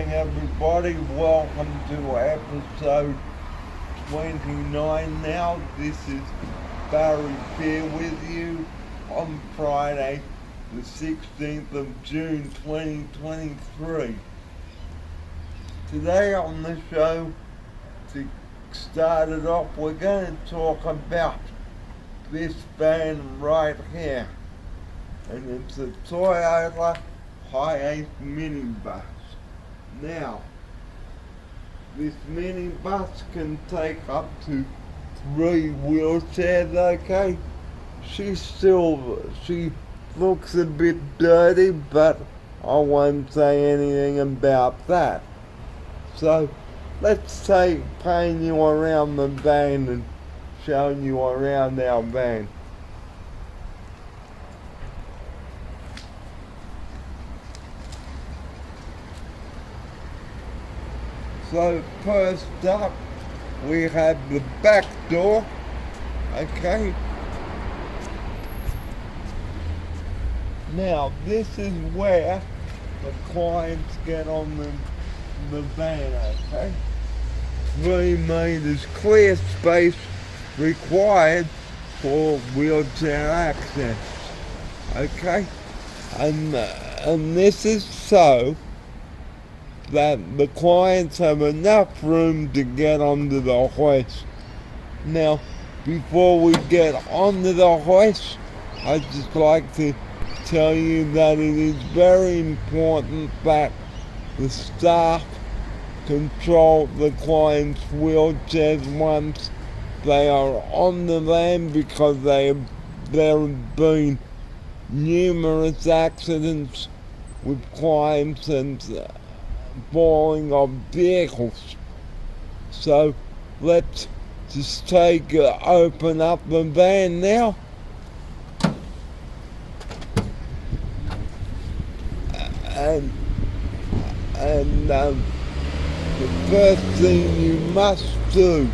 morning, everybody. Welcome to episode 29 now. This is Barry here with you on Friday, the 16th of June 2023. Today on the show, to start it off, we're going to talk about this van right here. And it's a Toyota Hiace minibus. Now, this minibus can take up to 3 wheelchairs, okay? She looks a bit dirty, but I won't say anything about that. So, let's pan you around the van and show you around our van. So first up, we have the back door, okay? Now, this is where the clients get on the van, okay? 3 meters clear space required for wheelchair access, okay? And this is so that the clients have enough room to get onto the hoist. Now, before we get onto the hoist, I'd just like to tell you that it is very important that the staff control the client's wheelchairs once they are on the van, because there have been numerous accidents with clients and falling off vehicles. So let's just open up the van now. And the first thing you must do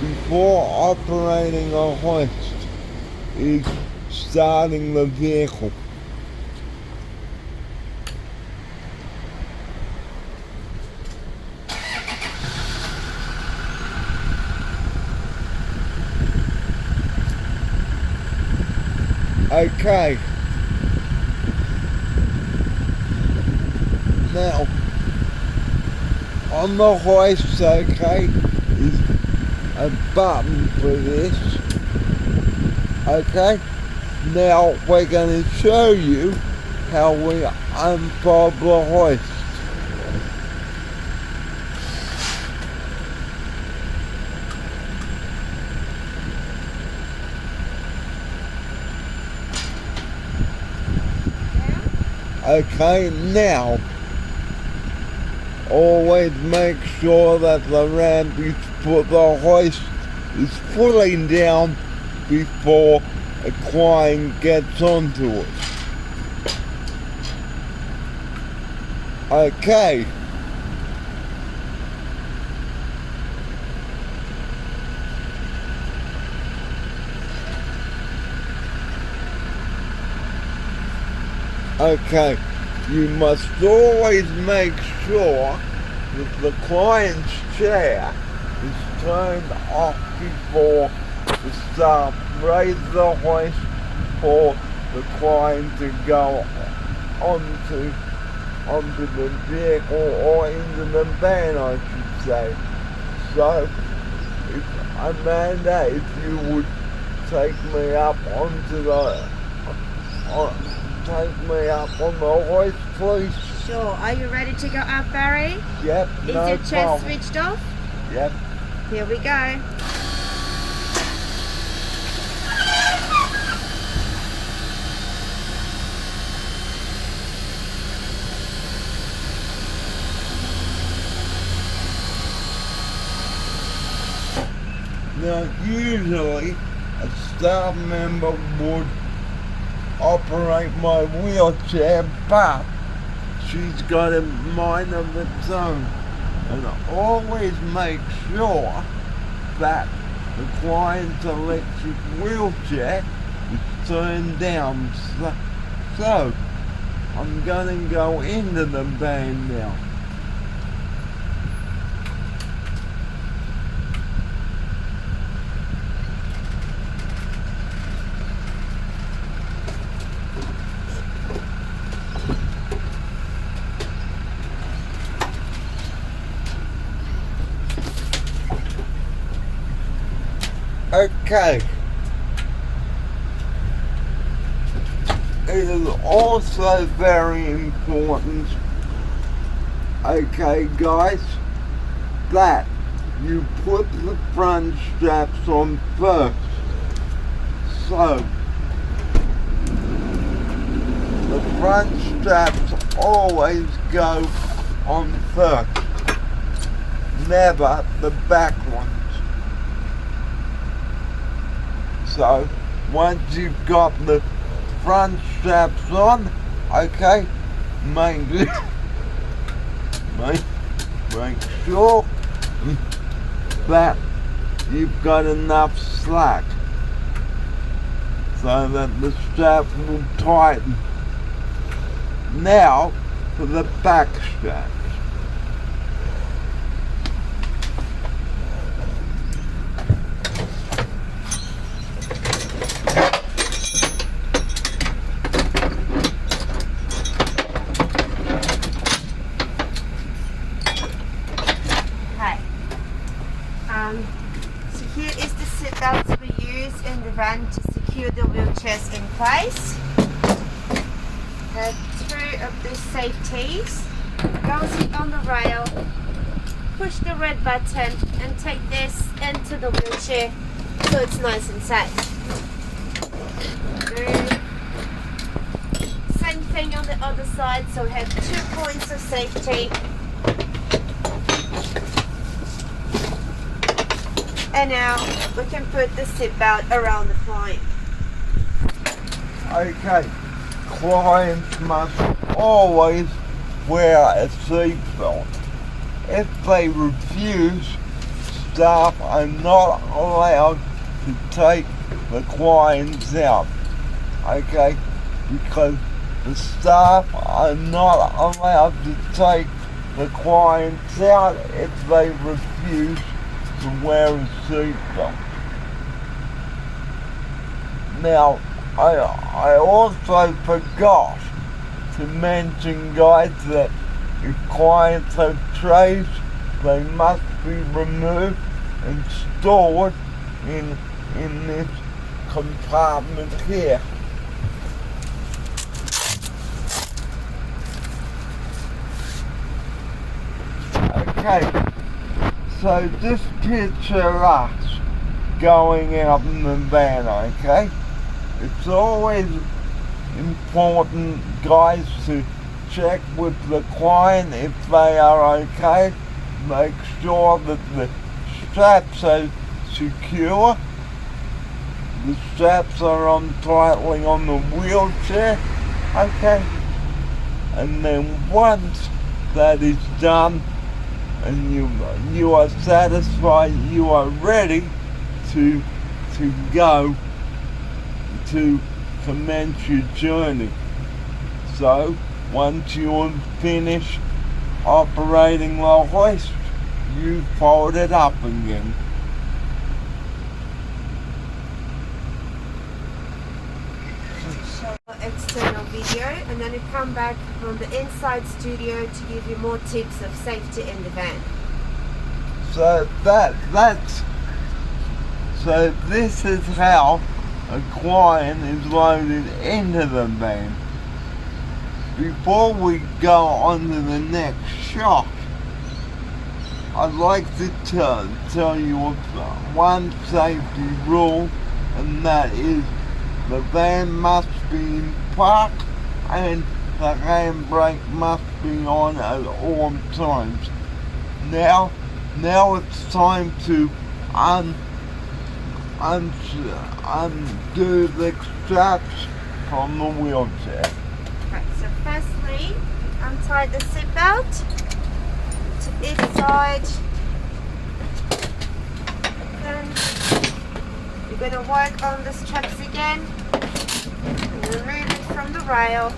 before operating a hoist is starting the vehicle. Okay. Now, on the hoist, okay, is a button for this. Okay. Now we're going to show you how we unfold the hoist. Okay, now, always make sure that the ramp is the hoist is fully down before a client gets onto it. Okay. Okay, you must always make sure that the client's chair is turned off before the staff raise the hoist for the client to go onto the vehicle, or into the van, I should say. So, Amanda, if you would take me up onto take me up on the hoist, please. Sure. Are you ready to go up, Barry? Yep, Is no your chest problem. switched off? Yep. Here we go. Now, usually a staff member would operate my wheelchair, but she's got a mind of its own. And always make sure that the client's electric wheelchair is turned down. So I'm going to go into the van now. Okay. It is also very important, okay guys, that you put the front straps on first. So, the front straps always go on first, never the back ones. So, once you've got the front straps on, okay, make sure that you've got enough slack so that the strap will tighten. Now for the back straps. So here is the seatbelt we use in the van to secure the wheelchairs in place. Two of these safeties. Go sit on the rail, push the red button and take this into the wheelchair so it's nice and safe. Same thing on the other side, so we have 2 points of safety. And now we can put the seatbelt around the client. Okay, clients must always wear a seatbelt. If they refuse, staff are not allowed to take the clients out. Okay, because the staff are not allowed to take the clients out if they refuse to wear a seatbelt. Now, I also forgot to mention, guys, that if clients have trays, they must be removed and stored in this compartment here. Okay. So just picture us going out in the van, okay? It's always important, guys, to check with the client if they are okay. Make sure that the straps are secure. The straps are on tightly on the wheelchair, okay? And then once that is done, and you are satisfied, you are ready to go to commence your journey. So once you're finished operating the hoist, you fold it up again. External video, and then we come back from the inside studio to give you more tips of safety in the van. So so this is how a client is loaded into the van. Before we go on to the next shot, I'd like to tell you one safety rule, and that is the van must be in park and the handbrake must be on at all times. Now it's time to undo the straps from the wheelchair. Right, so firstly, untie the seatbelt to each side. Then we're going to work on the straps again and remove it from the rail.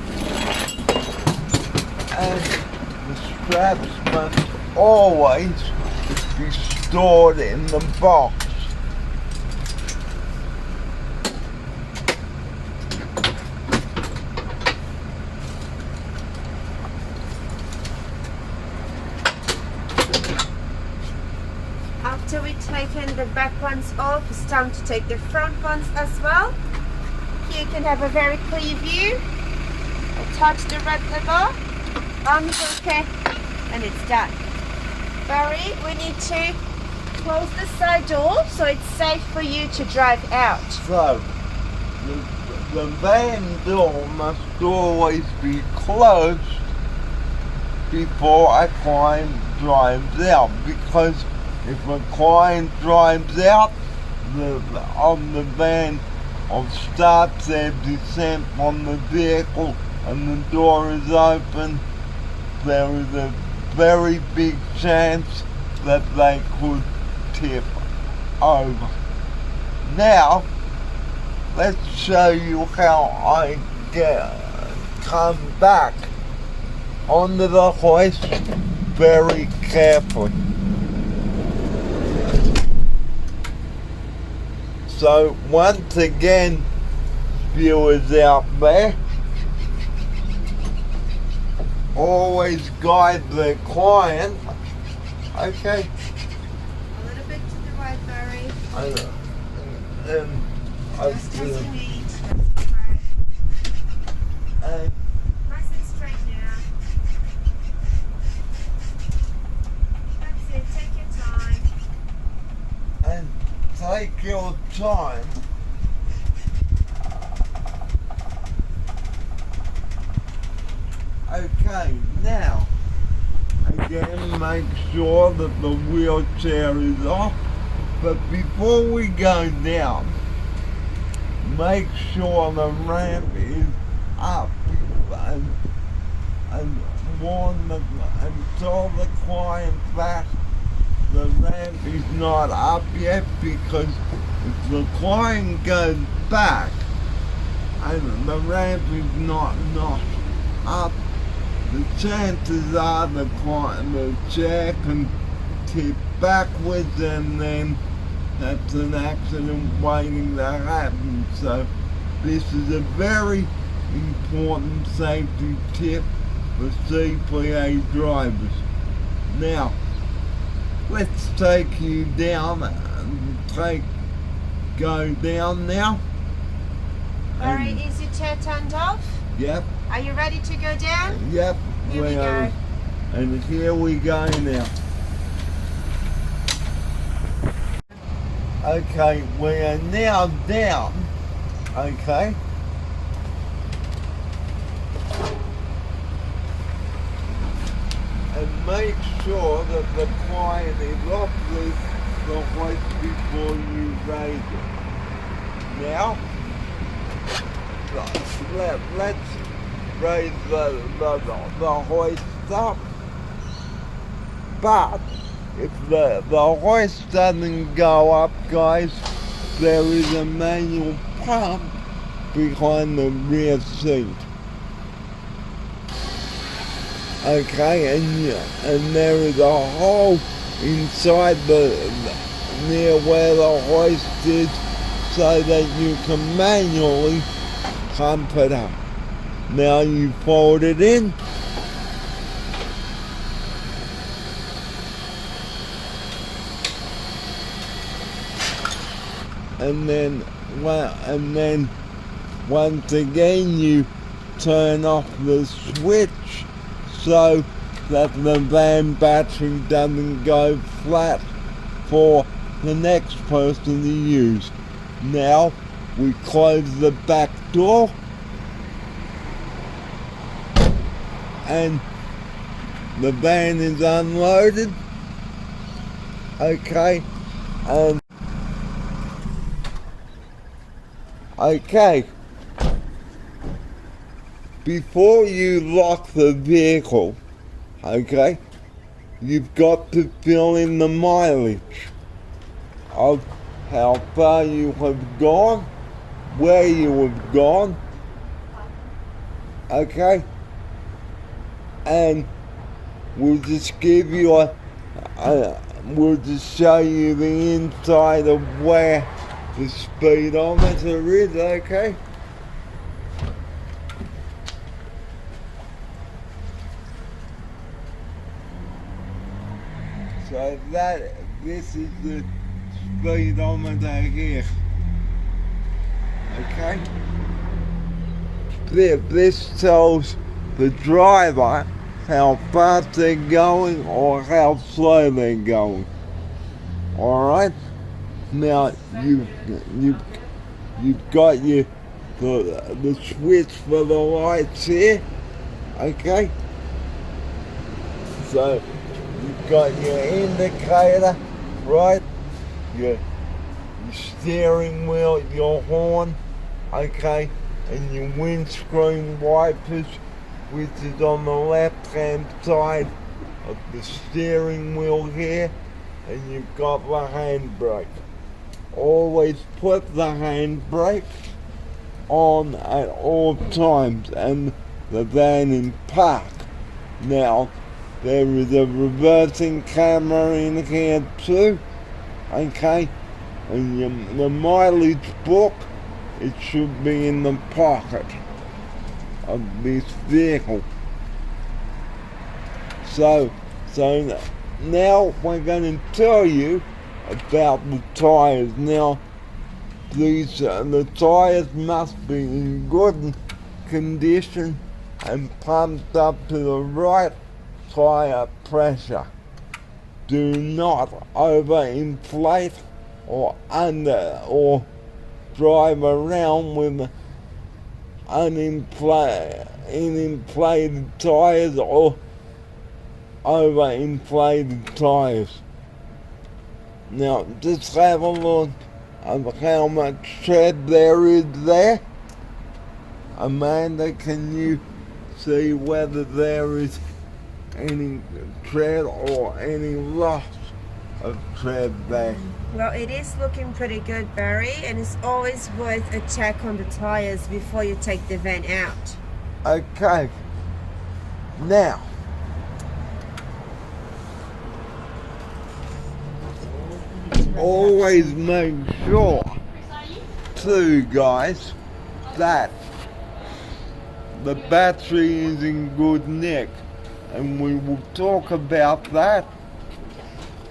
And the straps must always be stored in the box. after we've taken the back ones off, it's time to take the front ones as well. Here you can have a very clear view. Attach the red lever, unhook it, and it's done. Barry, we need to close the side door so it's safe for you to drive out. So, the van door must always be closed before a client drives out, because if a client drives out, on the van or starts their descent on the vehicle and the door is open, there is a very big chance that they could tip over. Now, let's show you how I come back onto the hoist very carefully. So once again, viewers out there, always guide the client. Okay. A little bit to the right, Barry. I know. Just as you need. And Nice and straight now. That's it, take your time. and take your time. Okay, now, again, make sure that the wheelchair is off, but before we go down, make sure the ramp is up and warn and tell the client that the ramp is not up yet, because if the client goes back and the ramp is not up, the chances are the chair can tip backwards, and then that's an accident waiting to happen. So this is a very important safety tip for CPA drivers. Now, let's take you down and go down now. Barry, is your chair turned off? Yep. Are you ready to go down? Yep. Here we go. And here we go now. Okay, we are now down. Okay. And make sure that the client is off the hoist before you raise it. Now, let's raise the hoist up. But if the hoist doesn't go up, guys, there is a manual pump behind the rear seat. Okay, and there is a hole inside near where the hoist is, so that you can manually pump it up. Now you fold it in. And then once again you turn off the switch so that the van battery doesn't go flat for the next person to use. Now we close the back door, and the van is unloaded. Okay, okay. Before you lock the vehicle, okay, you've got to fill in the mileage of how far you have gone, where you have gone, okay, and we'll just give you we'll just show you the inside of where the speedometer is, okay? So this is the speedometer here. Okay? This tells the driver how fast they're going or how slow they're going. Alright? Now you've got the switch for the lights here. Okay? So you've got your indicator, right? Your steering wheel, your horn, okay, and your windscreen wipers, which is on the left-hand side of the steering wheel here, and you've got the handbrake. Always put the handbrake on at all times and the van in park. Now, there is a reversing camera in here too, okay, and the mileage book, it should be in the pocket of this vehicle. So now we're going to tell you about the tyres. Now, the tyres must be in good condition and pumped up to the right tyre pressure. Do not overinflate or drive around with uninflated tyres or overinflated tyres. Now just have a look at how much tread there is there. Amanda, can you see whether there is any tread or any loss of tread there? Well, it is looking pretty good, Barry, and it's always worth a check on the tires before you take the van out. Okay. Now, always make sure, too, guys, that the battery is in good nick, and we will talk about that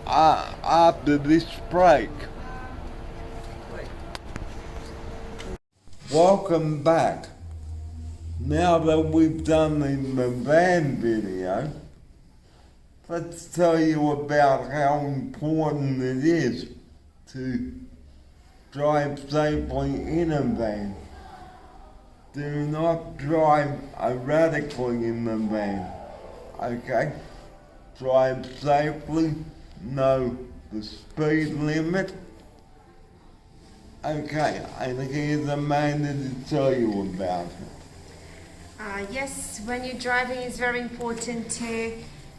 after this break. Welcome back. Now that we've done the van video, let's tell you about how important it is to drive safely in a van. Do not drive erratically in the van, okay? Drive safely, know the speed limit. Okay, and here's Amanda to tell you about it. Yes, when you're driving, it's very important to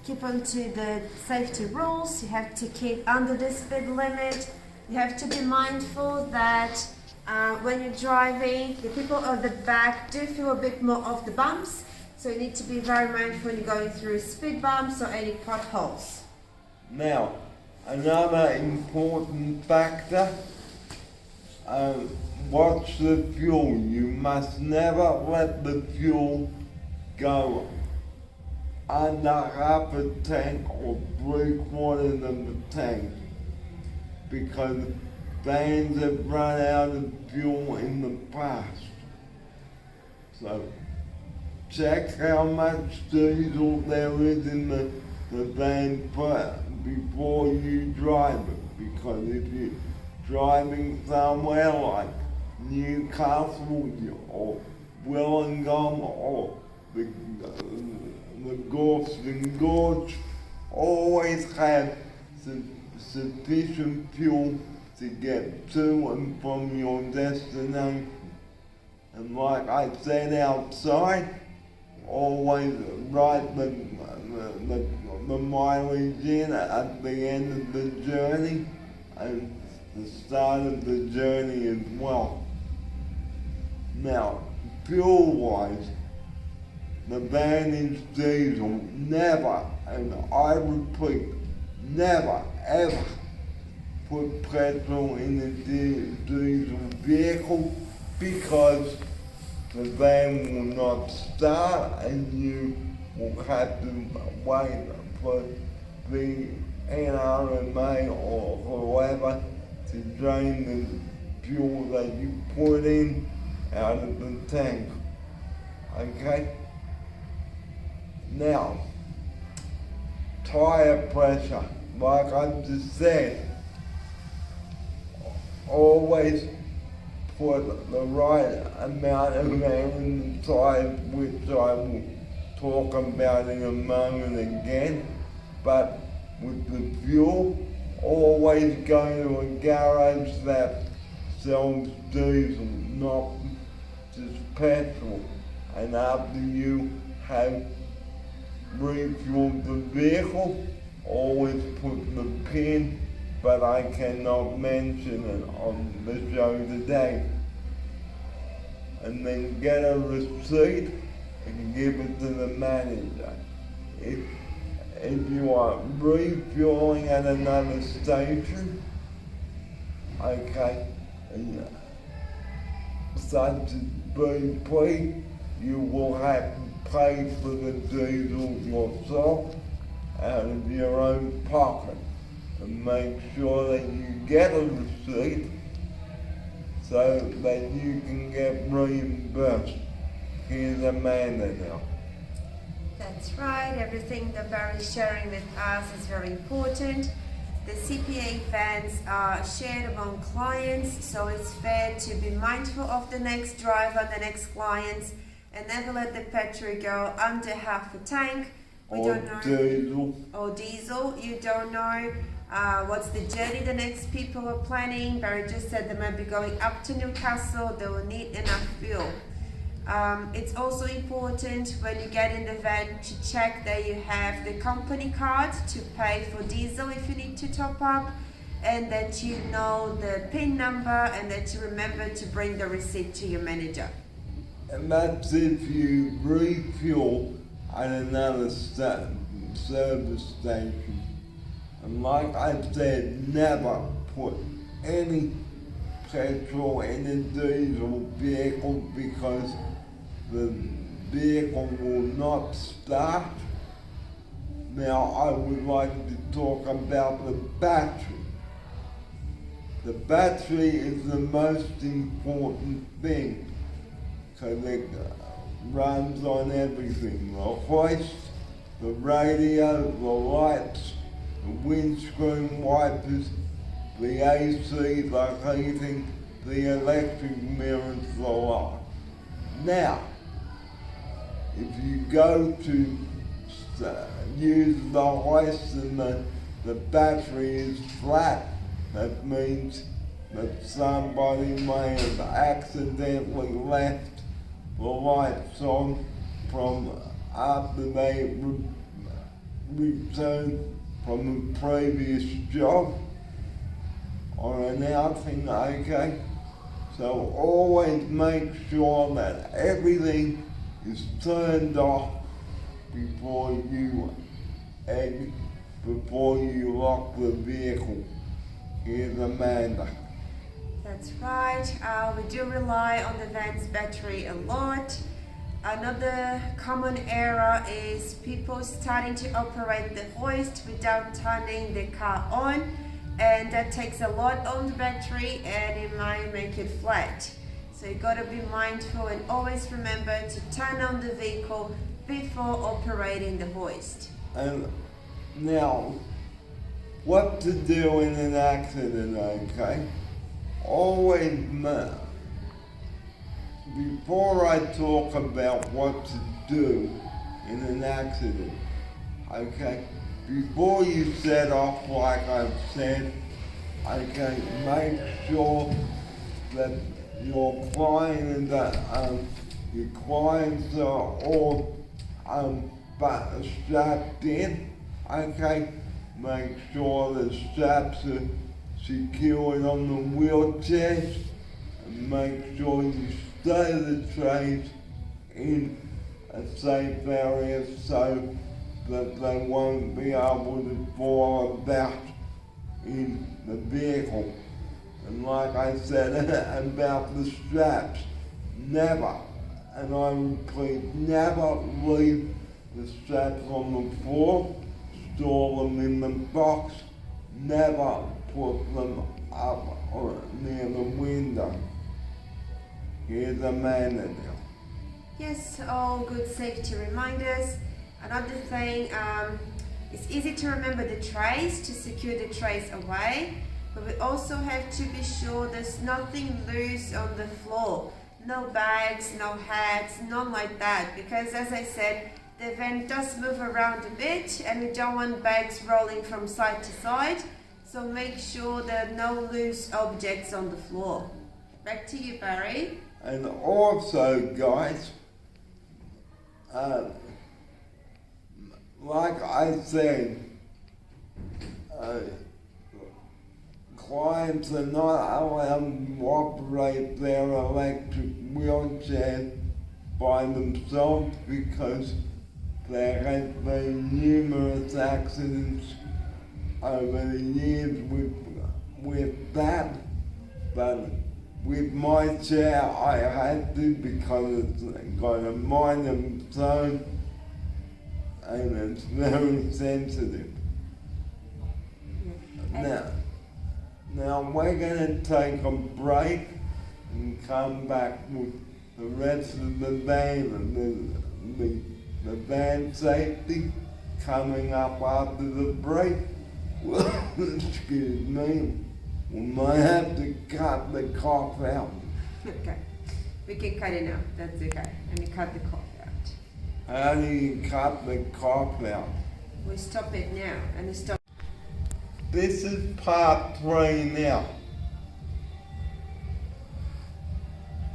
keep onto the safety rules. You have to keep under the speed limit. You have to be mindful that when you're driving, the people at the back do feel a bit more of the bumps. So you need to be very mindful when you're going through speed bumps or any potholes. Now, another important factor, watch the fuel. You must never let the fuel go under half a tank or 3/4 of the tank, because vans have run out of fuel in the past. So check how much diesel there is in the van before you drive it, because if you're driving somewhere like Newcastle or Wollongong or the Gorston Gorge, always have sufficient fuel to get to and from your destination. And like I said outside, always write the mileage in at the end of the journey and the start of the journey as well. Now, fuel-wise, the van is diesel. Never, and I repeat, never ever put petrol in a diesel vehicle, because the van will not start and you will have to wait for the NRMA or whoever to drain the fuel that you put in out of the tank. Okay? Now, tire pressure, like I just said, always put the right amount of air in the tire, which I will talk about in a moment again. But with the fuel, always go to a garage that sells diesel, not just petrol. And after you have refueled the vehicle, always put the pin, but I cannot mention it on the show today. And then get a receipt and give it to the manager. If you are refueling at another station, okay, such as BP, you will have to pay for the diesel yourself out of your own pocket. And make sure that you get a receipt so that you can get reimbursed. Here's Amanda now. That's right, everything that Barry's sharing with us is very important. The CPA vans are shared among clients, so it's fair to be mindful of the next driver, the next clients, and never let the petrol go under half a tank. We Or don't know. diesel. Or diesel, you don't know what's the journey the next people are planning. Barry just said they might be going up to Newcastle, they will need enough fuel. It's also important when you get in the van to check that you have the company card to pay for diesel if you need to top up, and that you know the PIN number, and that you remember to bring the receipt to your manager. And that's if you refuel at another service station. And like I said, never put any petrol in a diesel vehicle because the vehicle will not start. Now I would like to talk about the battery. The battery is the most important thing because it runs on everything. The hoist, the radio, the lights, the windscreen wipers, the AC, the heating, the electric mirrors, the lot. Now, if you go to use the hoist and the battery is flat, that means that somebody may have accidentally left the lights on from after they returned from a previous job or an outing, okay? So always make sure that everything is turned off before you lock the vehicle. Here's Amanda. That's right, we do rely on the van's battery a lot. Another common error is people starting to operate the hoist without turning the car on, and that takes a lot on the battery and it might make it flat. So you gotta be mindful and always remember to turn on the vehicle before operating the hoist. And now, what to do in an accident, okay? Always before I talk about what to do in an accident, okay? Before you set off, like I've said, okay, make sure that your clients are all strapped in, okay? Make sure the straps are secured on the wheelchairs, and make sure you stay the trays in a safe area so that they won't be able to fall about in the vehicle. And like I said about the straps, never, and I repeat, never leave the straps on the floor. store them in the box, never put them up or near the window. Here's a manual. Yes, all good safety reminders. Another thing, it's easy to remember the trays, to secure the trays away, but we also have to be sure there's nothing loose on the floor. No bags, no hats, none like that, because as I said, the van does move around a bit and we don't want bags rolling from side to side, so make sure there are no loose objects on the floor. Back to you, Barry. And also, guys, like I said, clients are not allowed to operate their electric wheelchair by themselves because there have been numerous accidents over the years with that, but with my chair I had to because it's got a mind of its own and it's very sensitive. Now we're going to take a break and come back with the rest of the van, the van safety coming up after the break. Excuse me, we might have to cut the cough out. Okay, we can cut it out, that's okay. And we cut the cough out. How do you cut the cough out? We stop it now and stop. This is part 3 now.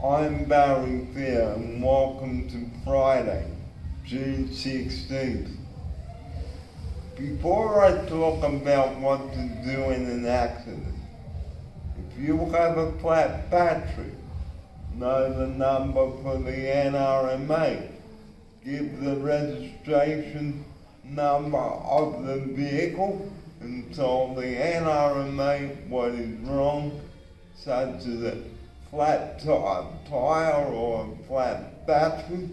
I'm Barry Fair and welcome to Friday, June 16th. Before I talk about what to do in an accident, if you have a flat battery, know the number for the NRMA. Give the registration number of the vehicle and tell the NRMA what is wrong, such as a flat tire or a flat battery.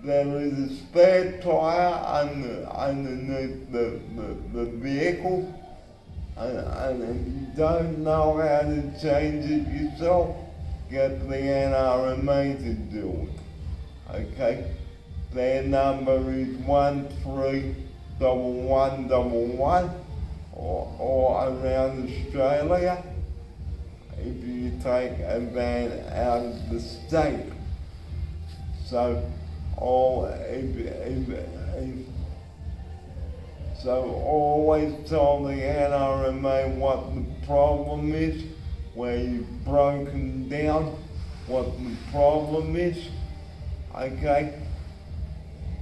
There is a spare tire underneath the vehicle, and if you don't know how to change it yourself, get the NRMA to do it. Okay? Their number is 131111, or around Australia if you take a van out of the state. So always tell the NRMA what the problem is, where you've broken down, what the problem is. Okay?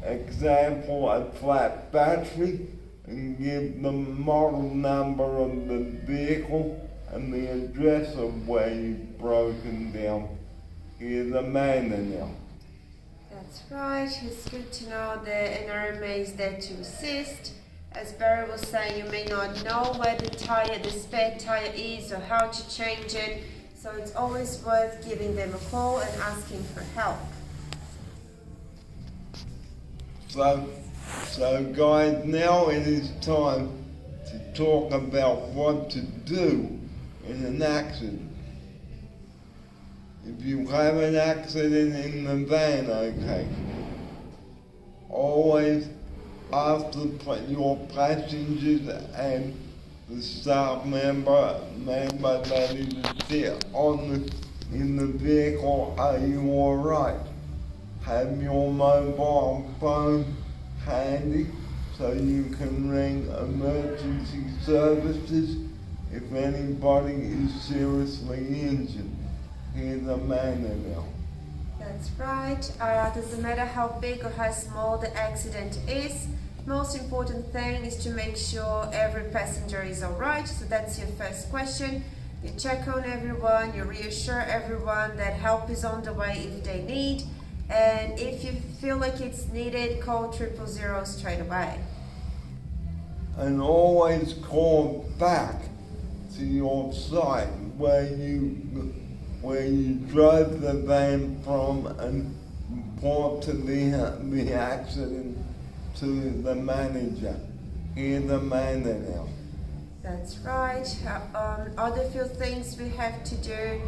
Example, a flat battery, and give the model number of the vehicle and the address of where you've broken down. Here's the manual now. That's right, it's good to know the NRMA is there to assist. As Barry was saying, you may not know where the spare tire is or how to change it, so it's always worth giving them a call and asking for help. So guys, now it is time to talk about what to do in an accident. If you have an accident in the van, okay, always ask your passengers and the staff member that is there in the vehicle, are you alright? Have your mobile phone handy so you can ring emergency services if anybody is seriously injured. Here's a manual. That's right. Doesn't matter how big or how small the accident is. Most important thing is to make sure every passenger is alright. So that's your first question. You check on everyone, you reassure everyone that help is on the way if they need. And if you feel like it's needed, call 000 straight away. And always call back to your site where you drove the van from and report to the accident to the manager. Here's Amanda now. That's right. Other few things we have to do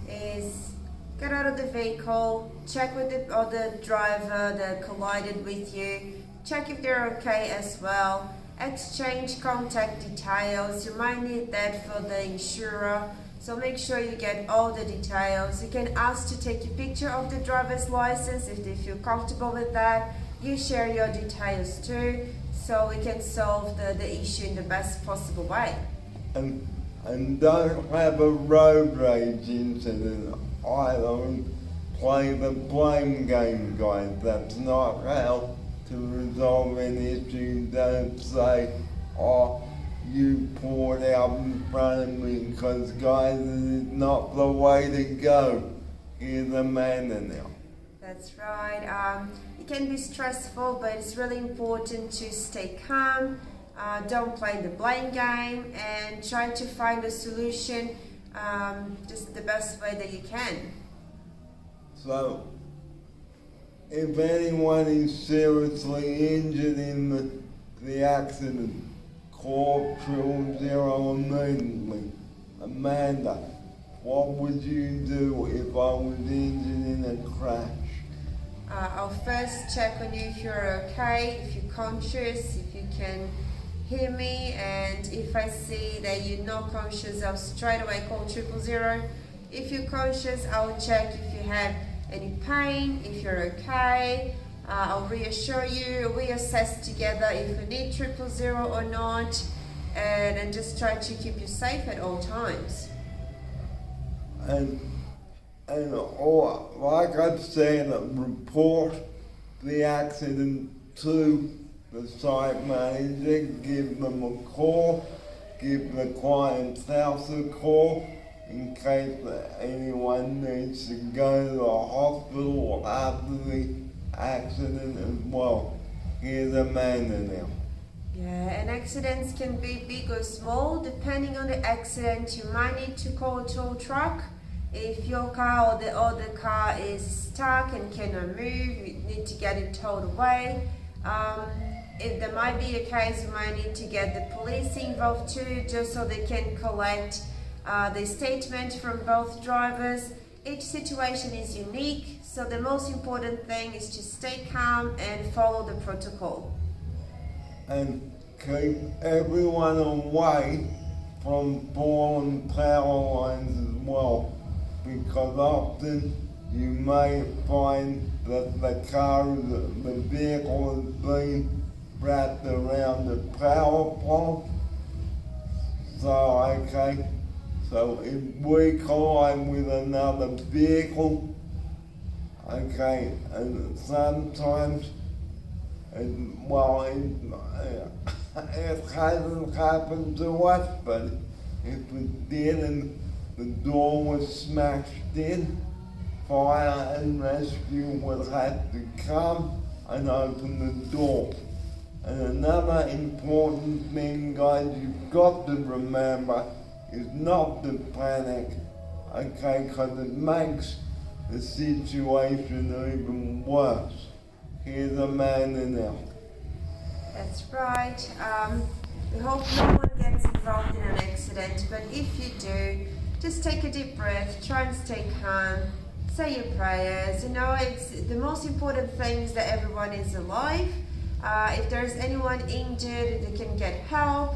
is get out of the vehicle, check with the other driver that collided with you, check if they're okay as well, exchange contact details. You might need that for the insurer, so make sure you get all the details. You can ask to take a picture of the driver's license if they feel comfortable with that. You share your details too, so we can solve the issue in the best possible way. And don't have a road rage incident either. Play the blame game, guys. That's not how to resolve an issue. Don't say, oh, you poured out in front of me, because guys, it is not the way to go. Here's Amanda now. That's right. It can be stressful, but it's really important to stay calm. Don't play the blame game and try to find a solution just the best way that you can. So, if anyone is seriously injured in the accident, call 000 immediately. Amanda, what would you do if I was injured in a crash? I'll first check on you if you're okay, if you're conscious, if you can hear me, and if I see that you're not conscious, I'll straight away call 000. If you're conscious, I'll check if you have any pain, if you're okay. I'll reassure you, we assess together if we need 000 or not, and just try to keep you safe at all times. Or like I said, report the accident to the site manager, give them a call, give the client's house a call in case anyone needs to go to the hospital after the accident as well. Here's Amanda now. Yeah, and accidents can be big or small. Depending on the accident, you might need to call a tow truck. If your car or the other car is stuck and cannot move, you need to get it towed away. If there might be a case, you might need to get the police involved too, just so they can collect the statement from both drivers. Each situation is unique, so the most important thing is to stay calm and follow the protocol. And keep everyone away from fallen power lines as well, because often you may find that the vehicle has been wrapped around the power pole. So if we collide with another vehicle, and sometimes, it hasn't happened to us, but if it did and the door was smashed in, fire and rescue would have to come and open the door. And another important thing, guys, you've got to remember is not to panic, because it makes the situation even worse. Here's Amanda now. That's right. We hope no one gets involved in an accident, but if you do, just take a deep breath, try and stay calm, say your prayers. It's the most important thing is that everyone is alive. If there's anyone injured, they can get help.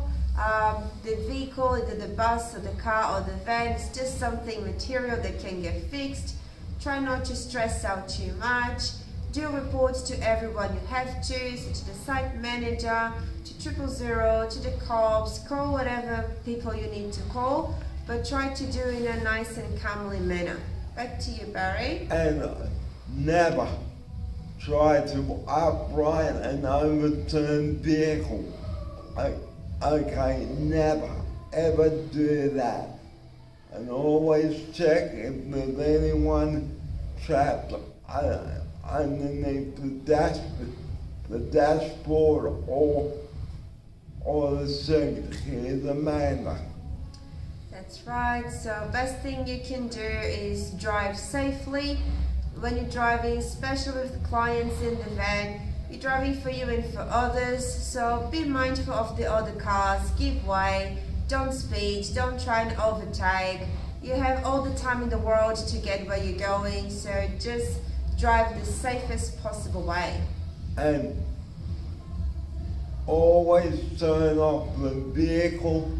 The vehicle, either the bus or the car or the van, is just something material that can get fixed. Try not to stress out too much. Do reports to everyone you have to, so to the site manager, to 000, to the cops, call whatever people you need to call, but try to do it in a nice and calmly manner. Back to you, Barry. And never try to upright and overturn vehicle. Never ever do that. And always check if there's anyone trapped underneath the dashboard or the seat. Here's Amanda. That's right. So best thing you can do is drive safely. When you're driving, especially with clients in the van, You're driving for you and for others, so be mindful of the other cars, give way, don't speed, don't try and overtake. You have all the time in the world to get where you're going, so just drive the safest possible way. And always turn off the vehicle.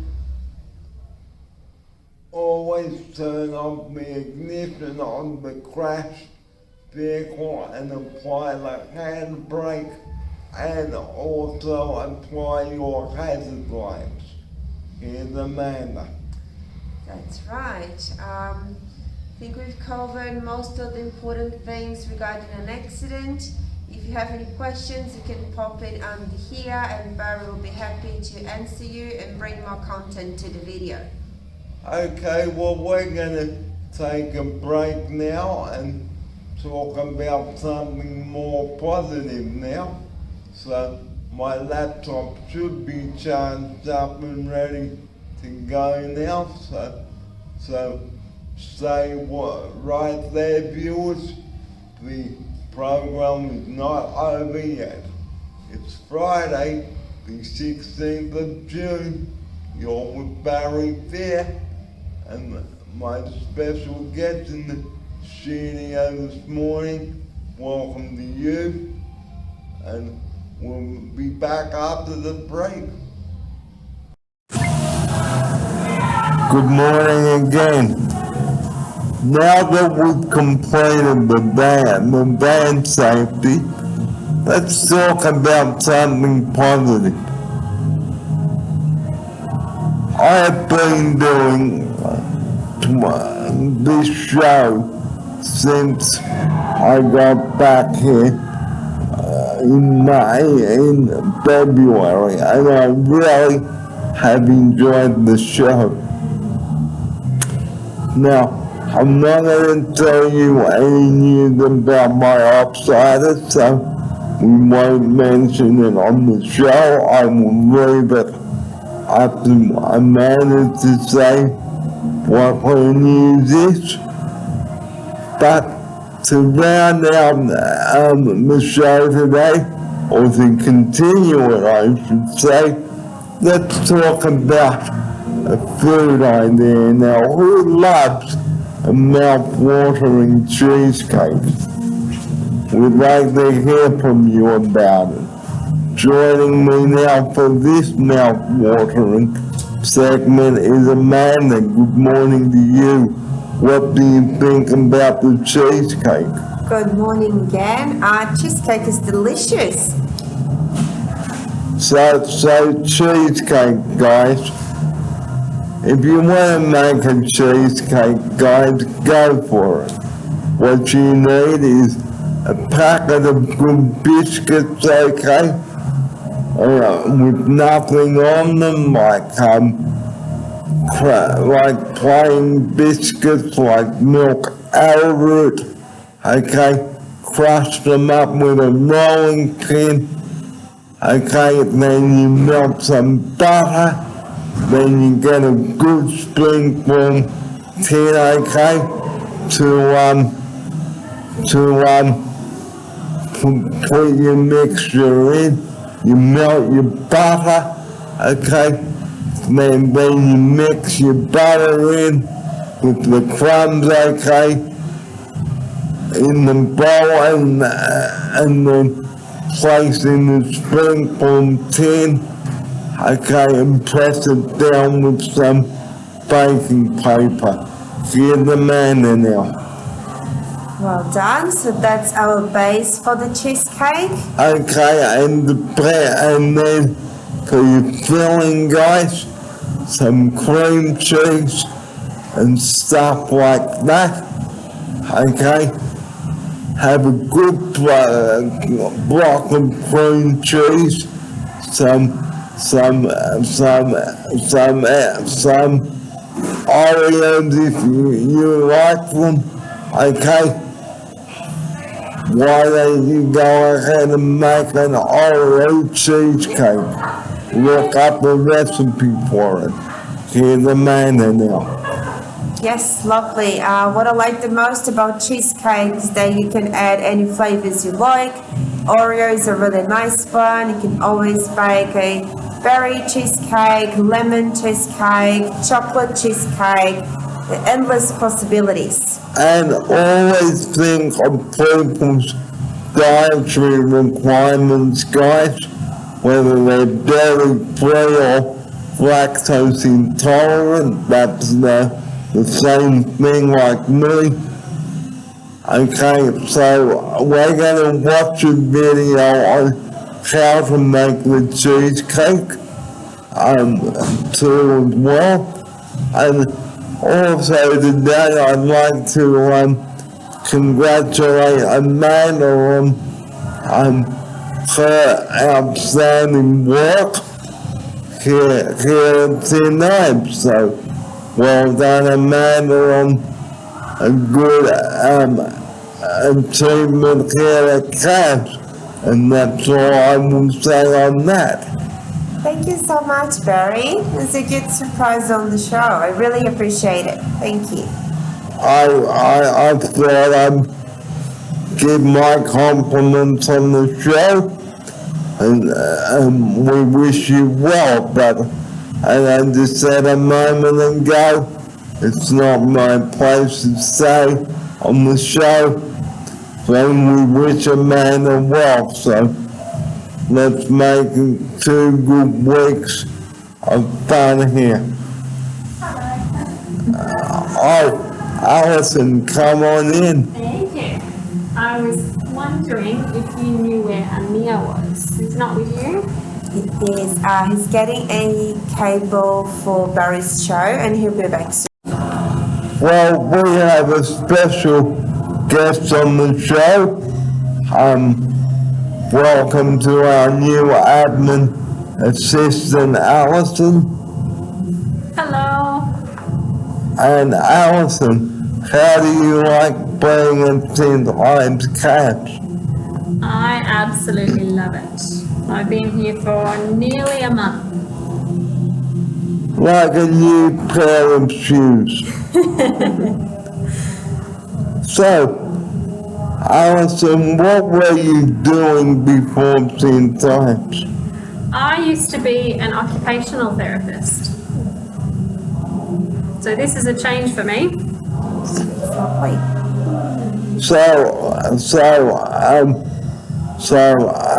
Always turn off the ignition on the crash vehicle and apply the handbrake, and also apply your hazard lights. Here's Amanda. That's right. I think we've covered most of the important things regarding an accident. If you have any questions, you can pop it under here and Barry will be happy to answer you and bring more content to the video. Okay, well, we're gonna take a break now and talk about something more positive now. So my laptop should be charged up and ready to go now. So stay right there, viewers. The program is not over yet. It's Friday, the 16th of June. You're with Barry Fair and my special guest in the studio this morning. Welcome to you, and we'll be back after the break. Good morning again. Now that we've completed the van safety, let's talk about something positive. I have been doing this show since I got back here in February, and I really have enjoyed the show. Now, I'm not going to tell you any news about my upsider, so we won't mention it on the show. I will leave it up to Amanda to say what her news is. But to round out the show today, or to continue it, I should say, let's talk about a food idea. Now, who loves a mouth-watering cheesecake? We'd like to hear from you about it. Joining me now for this mouth-watering segment is Amanda. Good morning to you. What do you think about the cheesecake? Good morning again. Cheesecake is delicious. So cheesecake, guys. If you want to make a cheesecake, guys, go for it. What you need is a packet of good biscuits, okay? With nothing on them, like plain biscuits, like milk arrowroot, okay? Crush them up with a rolling pin, okay? Then you melt some butter, then you get a good spoonful tin, okay? Put your mixture in. You melt your butter, okay? Then you mix your butter in with the crumbs, okay? In the bowl, and then place in the spoonful tin, okay? And press it down with some baking paper. Here's the manna now. Well done. So that's our base for the cheesecake. Okay, and then for your filling, guys, some cream cheese and stuff like that. Okay, have a good block of cream cheese, some Oreos if you like them. Okay. Why don't you go ahead and make an Oreo cheesecake? Look up the recipe for it. Here's Amanda now. Yes, lovely. What I like the most about cheesecake is that you can add any flavors you like. Oreo is a really nice one. You can always bake a berry cheesecake, lemon cheesecake, chocolate cheesecake. There are endless possibilities. And always think of people's dietary requirements, guys, whether they're dairy-free or lactose intolerant. That's the same thing like me. Okay, so we're going to watch a video on how to make the cheesecake too as well. And also today I'd like to congratulate Amanda on her outstanding work here tonight. So well done, Amanda, on a good achievement here at CAS. And that's all I will say on that. Thank you so much, Barry. It's a good surprise on the show. I really appreciate it. Thank you. I thought I'd give my compliments on the show, and we wish you well, but as I just said a moment ago, it's not my place to say on the show, so we wish Amanda well, so let's make 2 good weeks of fun here. Alison, come on in. Thank you. I was wondering if you knew where Amir was. He's not with you? It is. He's getting a cable for Barry's show, and he'll be back soon. Well, we have a special guest on the show. Welcome to our new admin assistant, Alison. Hello. And Alison, how do you like being at St. Ives Cats? I absolutely love it. I've been here for nearly a month. Like a new pair of shoes. So, Alison, what were you doing before St. Ives? I used to be an occupational therapist. So this is a change for me. Wait. So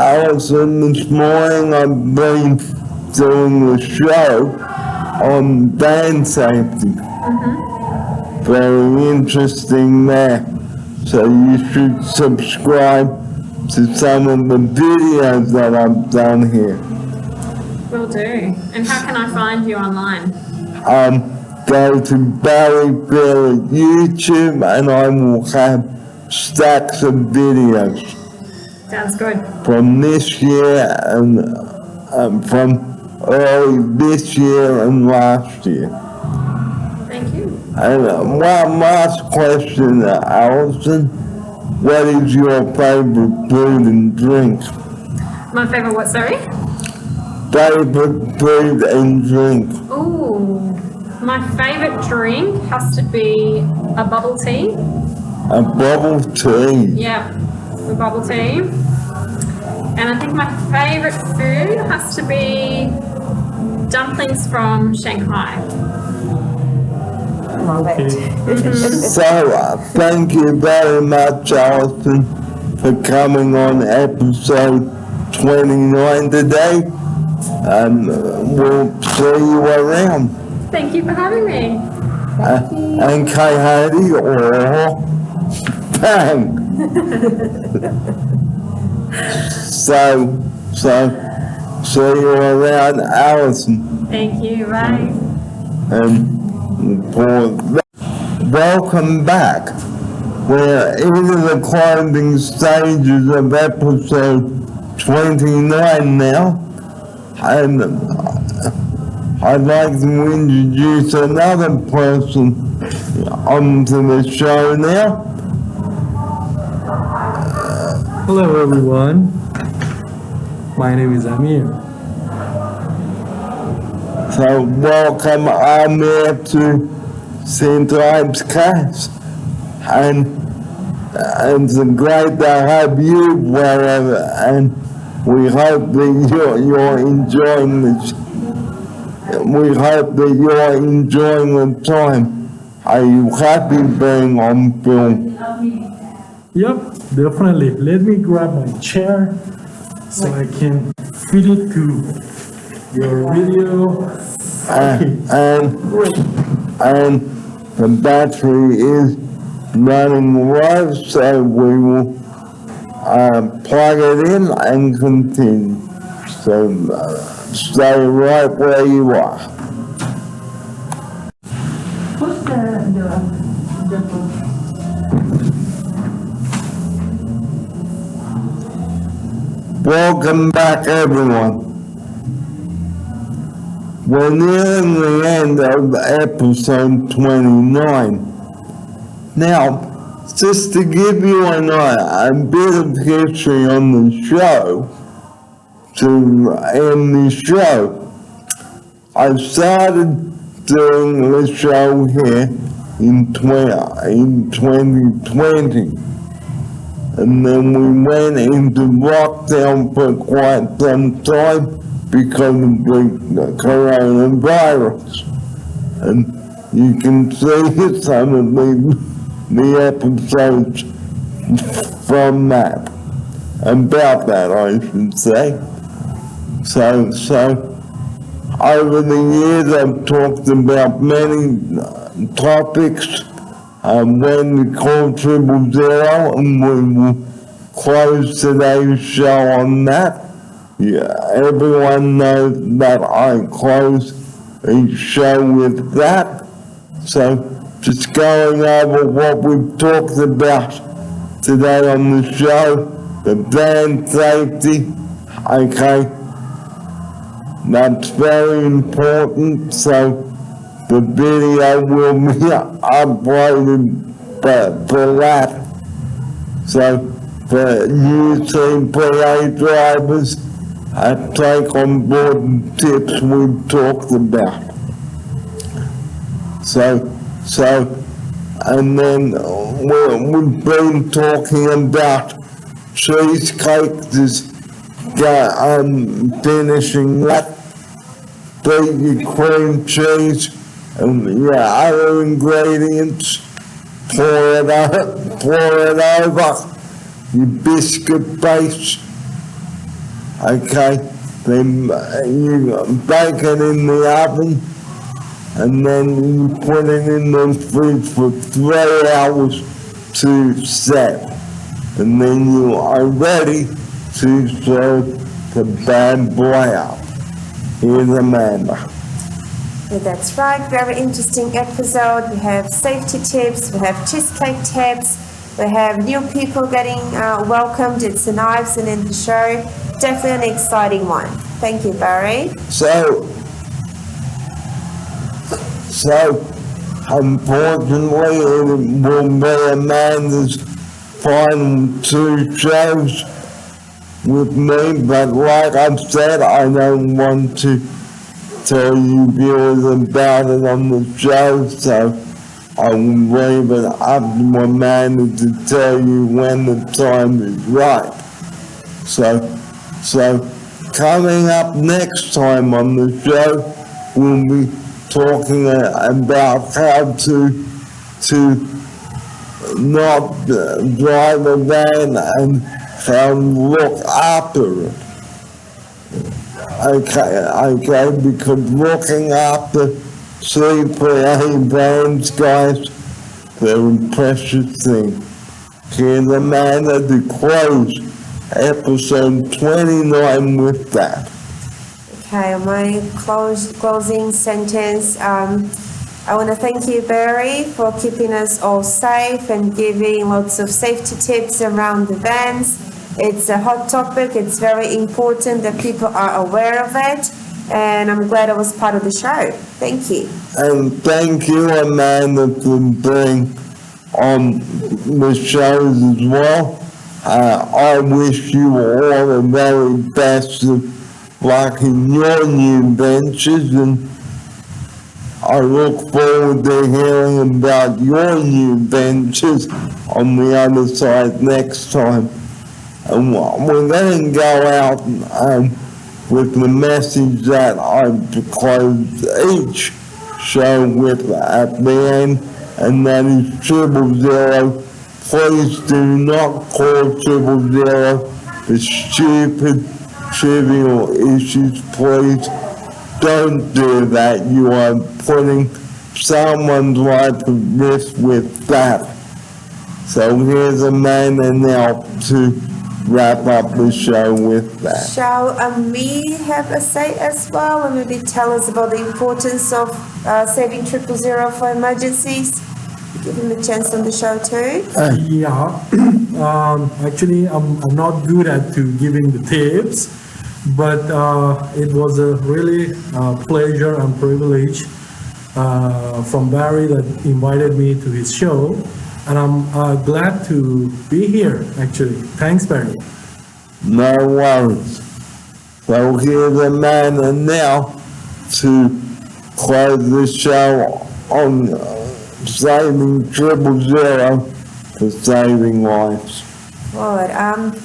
Alison, this morning I've been doing the show on band safety. Very interesting there. So you should subscribe to some of the videos that I've done here. Will do. And how can I find you online? Go to Barry Bill at YouTube and I will have stacks of videos Sounds good. from this year and from early this year and last year. Thank you. And one last question, Alison. What is your favorite food and drink? My favorite what, sorry? Favorite food and drink? Ooh. My favorite drink has to be a bubble tea. A bubble tea. Yeah, a bubble tea. And I think my favorite food has to be dumplings from Shanghai. Love it. So, thank you very much, Alison, for coming on episode 29 today. And we'll see you around. Thank you for having me. And Kaihati or bang. So, see you around, Alison. Thank you. Bye. And welcome back. We're in the closing stages of episode 29 now. And I'd like to introduce another person onto the show now. Hello everyone, my name is Amir. So welcome Amir to St. Ives Cats. And it's great to have you, wherever, and we hope that you're enjoying this. We hope that you're enjoying the time. Are you happy being on film? Yep, definitely. Let me grab my chair so I can fit it to your video. And the battery is running low, so we will plug it in and continue. So stay right where you are. Push the Welcome back, everyone. We're nearing the end of episode 29. Now, just to give you a bit of history on the show, to end the show, I started doing the show here in 2020. And then we went into lockdown for quite some time because of the coronavirus. And you can see some of the episodes from that, about that, I should say. So over the years I've talked about many topics. When we call 000, and we will close today's show on that. Yeah, everyone knows that I close each show with that. So just going over what we've talked about today on the show, the van safety, okay, that's very important. So the video will be uploaded for that. So for UCPA drivers, I take on board the tips we've talked about. So, and then we've been talking about cheesecake, just finishing that, beat your cream cheese, and other ingredients, pour it over your biscuit base, okay, then you bake it in the oven, and then you put it in the fridge for 3 hours to set, and then you are ready to serve the bad boy out. Here's Amanda. That's right, very interesting episode. We have safety tips, we have cheesecake tips, we have new people getting welcomed at St. Ives and in the show. Definitely an exciting one. Thank you, Barry. So unfortunately, it will be Amanda's final 2 shows with me, but like I've said, I don't want to tell you viewers about it on the show, so I will leave it up to Amanda to tell you when the time is right. So coming up next time on the show, we'll be talking about how to not drive a van and how to look after it. Okay, because looking after CPA vans, guys, they're a precious thing. Here's Amanda to close episode 29 with that. Okay, my closing sentence. I want to thank you, Barry, for keeping us all safe and giving lots of safety tips around the vans. It's a hot topic. It's very important that people are aware of it. And I'm glad I was part of the show. Thank you. And thank you, Amanda, for being on the shows as well. I wish you all the very best of luck in your new ventures, and I look forward to hearing about your new ventures on the other side next time. And we're going to go out with the message that I've closed each show with at the end, and that is 000. Please do not call 000 for stupid, trivial issues. Please don't do that. You are putting someone's life at risk with that. So here's Amanda now to wrap up the show with that. Shall me have a say as well, and maybe tell us about the importance of saving 000 for emergencies? Give him a chance on the show too. Yeah, actually, I'm not good at to giving the tips, but it was a really pleasure and privilege from Barry that invited me to his show, and I'm glad to be here, actually. Thanks, Barry. No worries. So here's Amanda now to close the show on saving 000 for saving lives. Right,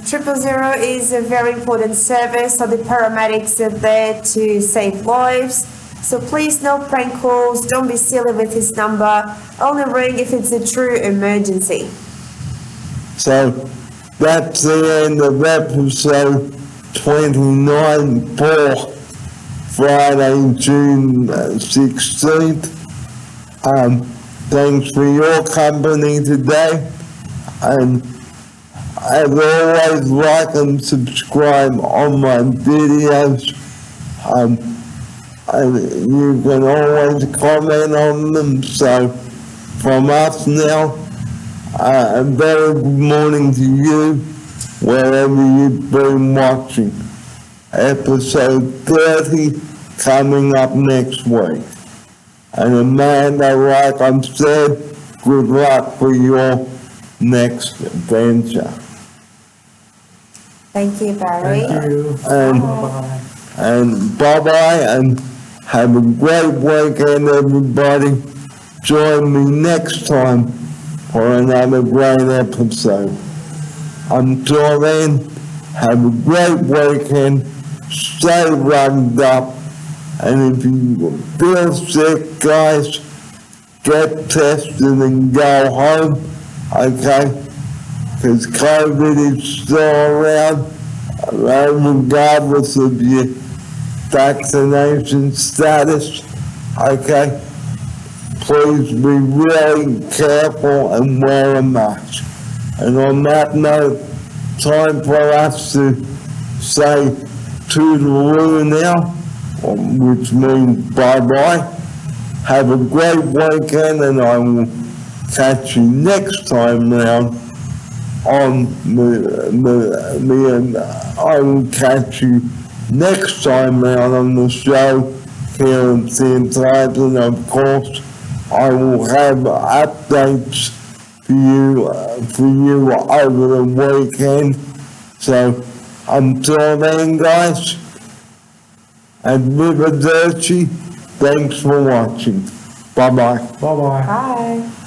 000 is a very important service, so the paramedics are there to save lives. So please, no prank calls, don't be silly with his number, only ring if it's a true emergency. So that's the end of episode 29 for Friday, June 16th. Thanks for your company today, and as always, like and subscribe on my videos. And you can always comment on them. So from us now, a very good morning to you, wherever you've been watching. Episode 30 coming up next week. And Amanda, like I said, good luck for your next venture. Thank you, Barry. Thank you. And, Bye. and bye-bye, and have a great weekend, everybody. Join me next time for another great episode. Until then, have a great weekend, stay rugged up, and if you feel sick, guys, get tested and go home, okay? Because COVID is still around, regardless of your vaccination status, okay? Please be really careful and wear a mask. And on that note, time for us to say toodaloo now, which means bye-bye. Have a great weekend, and I will catch you next time round on I will catch you next time round on the show here in St. Tides, and of course I will have updates for you over the weekend. So until then, guys, and Arrivederci, thanks for watching. Bye-bye. Bye-bye. Bye.